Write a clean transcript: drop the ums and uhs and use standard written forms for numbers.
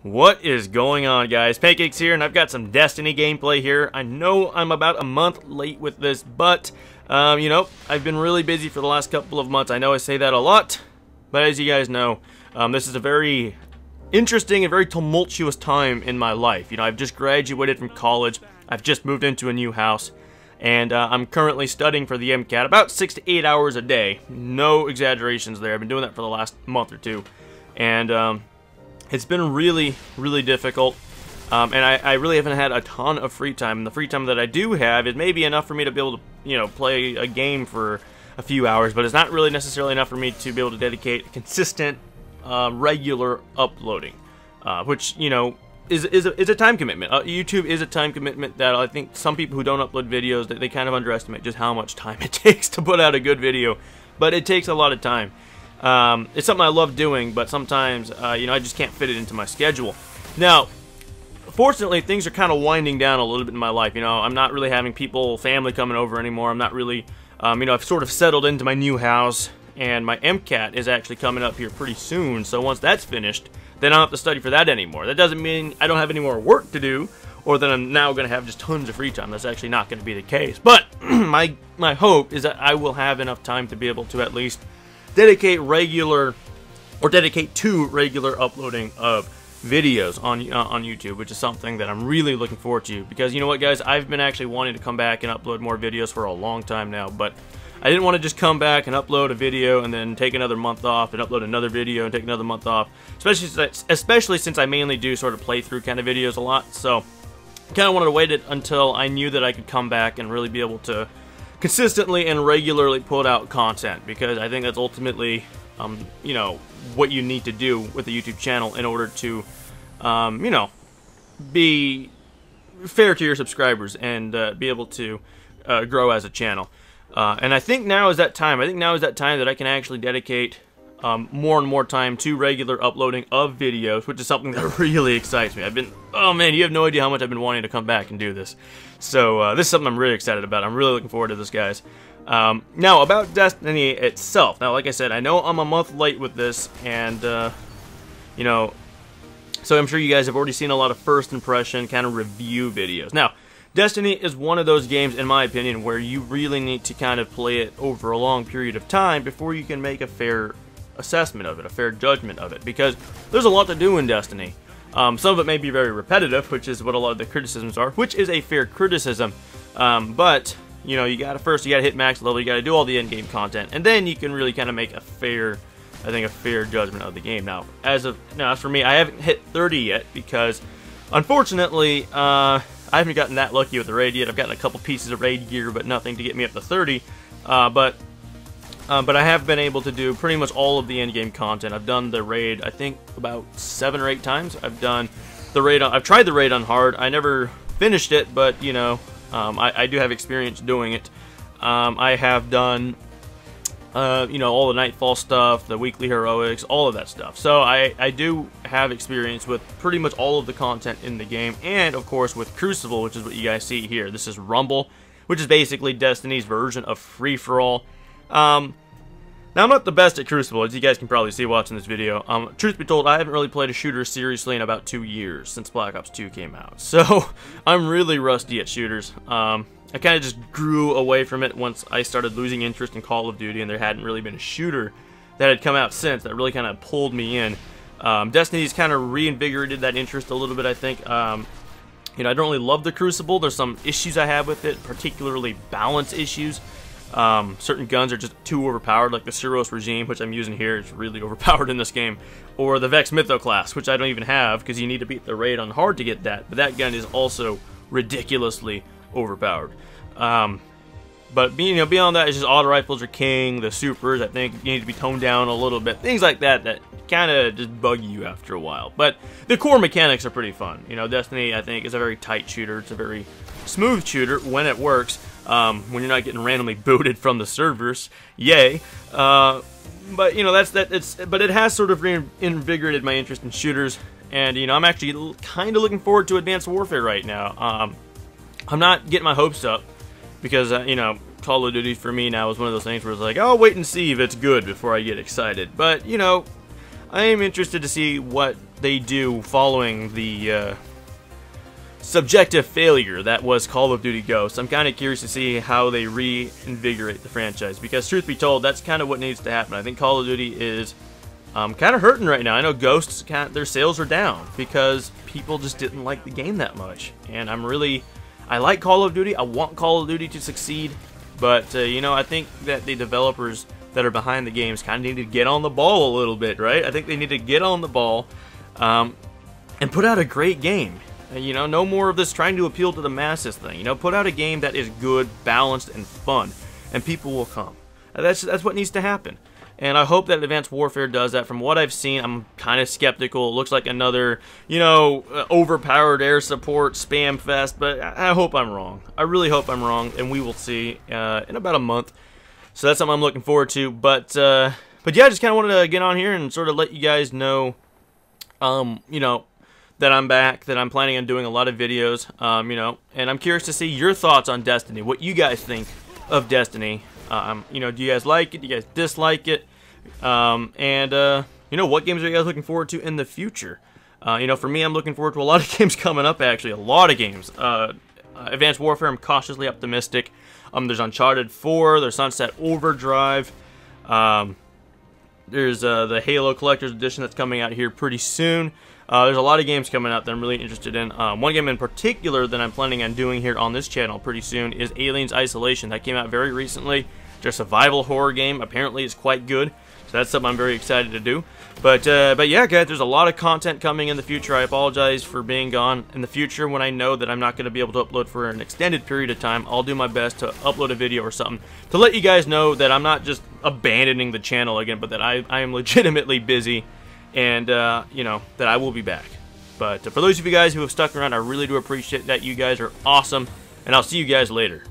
What is going on, guys? Pancakes here, and I've got some Destiny gameplay here. I know I'm about a month late with this, but, I've been really busy for the last couple of months. I know I say that a lot, but as you guys know, this is a very interesting and very tumultuous time in my life. I've just graduated from college, I've just moved into a new house, and I'm currently studying for the MCAT about 6 to 8 hours a day. No exaggerations there. I've been doing that for the last month or two, and, it's been really, really difficult, and I really haven't had a ton of free time, and the free time that I do have is maybe enough for me to be able to, play a game for a few hours, but it's not really necessarily enough for me to be able to dedicate consistent, regular uploading, which, is a time commitment. YouTube is a time commitment that I think some people who don't upload videos, they kind of underestimate just how much time it takes to put out a good video, but it takes a lot of time. It's something I love doing, but sometimes, I just can't fit it into my schedule. Now, fortunately, things are kind of winding down a little bit in my life. I'm not really having family coming over anymore. I'm not really, I've sort of settled into my new house, and my MCAT is actually coming up here pretty soon. So once that's finished, then I don't have to study for that anymore. That doesn't mean I don't have any more work to do, or that I'm now going to have just tons of free time. That's actually not going to be the case. But my hope is that I will have enough time to be able to at least dedicate to regular uploading of videos on YouTube, which is something that I'm really looking forward to, because you know what, guys, I've been actually wanting to come back and upload more videos for a long time now, but I didn't want to just come back and upload a video and then take another month off and upload another video and take another month off, especially since I mainly do sort of playthrough kind of videos a lot. So I kind of wanted to wait it until I knew that I could come back and really be able to consistently and regularly put out content, because I think that's ultimately, what you need to do with a YouTube channel in order to, be fair to your subscribers and be able to grow as a channel. And I think now is that time. I think now is that time that I can actually dedicate more and more time to regular uploading of videos, which is something that really excites me. Oh man, you have no idea how much I've been wanting to come back and do this. So this is something I'm really excited about. I'm really looking forward to this, guys. Now, about Destiny itself. Now, like I said, I know I'm a month late with this, and, so I'm sure you guys have already seen a lot of first impression kind of review videos. Now, Destiny is one of those games, in my opinion, where you really need to kind of play it over a long period of time before you can make a fair assessment of it, a fair judgment of it, because there's a lot to do in Destiny. Some of it may be very repetitive, which is what a lot of the criticisms are, which is a fair criticism, but you gotta hit max level, you gotta do all the end-game content, and then you can really kind of make a fair judgment of the game. Now, as for me, I haven't hit 30 yet, because unfortunately, I haven't gotten that lucky with the raid yet. I've gotten a couple pieces of raid gear, but nothing to get me up to 30, but I have been able to do pretty much all of the end-game content. I've done the raid, I think, about 7 or 8 times. I've tried the raid on hard. I never finished it, but, I do have experience doing it. I have done, all the Nightfall stuff, the weekly heroics, all of that stuff. So I do have experience with pretty much all of the content in the game, and, of course, with Crucible, which is what you guys see here. This is Rumble, which is basically Destiny's version of free-for-all. Now, I'm not the best at Crucible, as you guys can probably see watching this video. Truth be told, I haven't really played a shooter seriously in about 2 years, since Black Ops 2 came out. So, I'm really rusty at shooters. I kind of just grew away from it once I started losing interest in Call of Duty, and there hadn't really been a shooter that had come out since that really kind of pulled me in. Destiny's kind of reinvigorated that interest a little bit, I think. I don't really love the Crucible. There's some issues I have with it, particularly balance issues. Certain guns are just too overpowered, like the Suros regime, which I'm using here, is really overpowered in this game, or the Vex Mytho class, which I don't even have, because you need to beat the raid on hard to get that, but that gun is also ridiculously overpowered. But beyond that, it's just auto rifles are king. The supers, I think, you need to be toned down a little bit, things like that kind of just bug you after a while. But the core mechanics are pretty fun. Destiny, I think, is a very tight shooter. It's a very smooth shooter when it works. When you're not getting randomly booted from the servers, yay. But but it has sort of reinvigorated my interest in shooters, and I'm actually kind of looking forward to Advanced Warfare right now. I'm not getting my hopes up, because Call of Duty for me now is one of those things where it's like, I'll wait and see if it's good before I get excited. But I am interested to see what they do following the subjective failure that was Call of Duty Ghosts. I'm kind of curious to see how they reinvigorate the franchise, because truth be told, that's kind of what needs to happen. I think Call of Duty is kind of hurting right now. I know Ghosts, their sales are down because people just didn't like the game that much. And I like Call of Duty. I want Call of Duty to succeed. But, you know, I think that the developers that are behind the games kind of need to get on the ball a little bit, right? I think they need to get on the ball and put out a great game. You know, no more of this trying to appeal to the masses thing. You know, put out a game that is good, balanced, and fun, and people will come. That's what needs to happen. And I hope that Advanced Warfare does that. From what I've seen, I'm kind of skeptical. It looks like another, you know, overpowered air support spam fest, but I hope I'm wrong. I really hope I'm wrong, and we will see in about a month. So that's something I'm looking forward to. But yeah, I just kind of wanted to get on here and sort of let you guys know, you know, that I'm back, that I'm planning on doing a lot of videos, you know, and I'm curious to see your thoughts on Destiny, what you guys think of Destiny. You know, do you guys like it? Do you guys dislike it? You know, what games are you guys looking forward to in the future? You know, for me, I'm looking forward to a lot of games coming up, actually, a lot of games. Advanced Warfare, I'm cautiously optimistic. There's Uncharted 4, there's Sunset Overdrive, there's the Halo Collector's Edition that's coming out here pretty soon. There's a lot of games coming out that I'm really interested in. One game in particular that I'm planning on doing here on this channel pretty soon is Aliens Isolation. That came out very recently. It's a survival horror game. Apparently it's quite good. So that's something I'm very excited to do. But yeah, guys, there's a lot of content coming in the future. I apologize for being gone. In the future, when I know that I'm not going to be able to upload for an extended period of time, I'll do my best to upload a video or something to let you guys know that I'm not just abandoning the channel again, but that I am legitimately busy. And, you know, that I will be back. But for those of you guys who have stuck around, I really do appreciate that. You guys are awesome, and I'll see you guys later.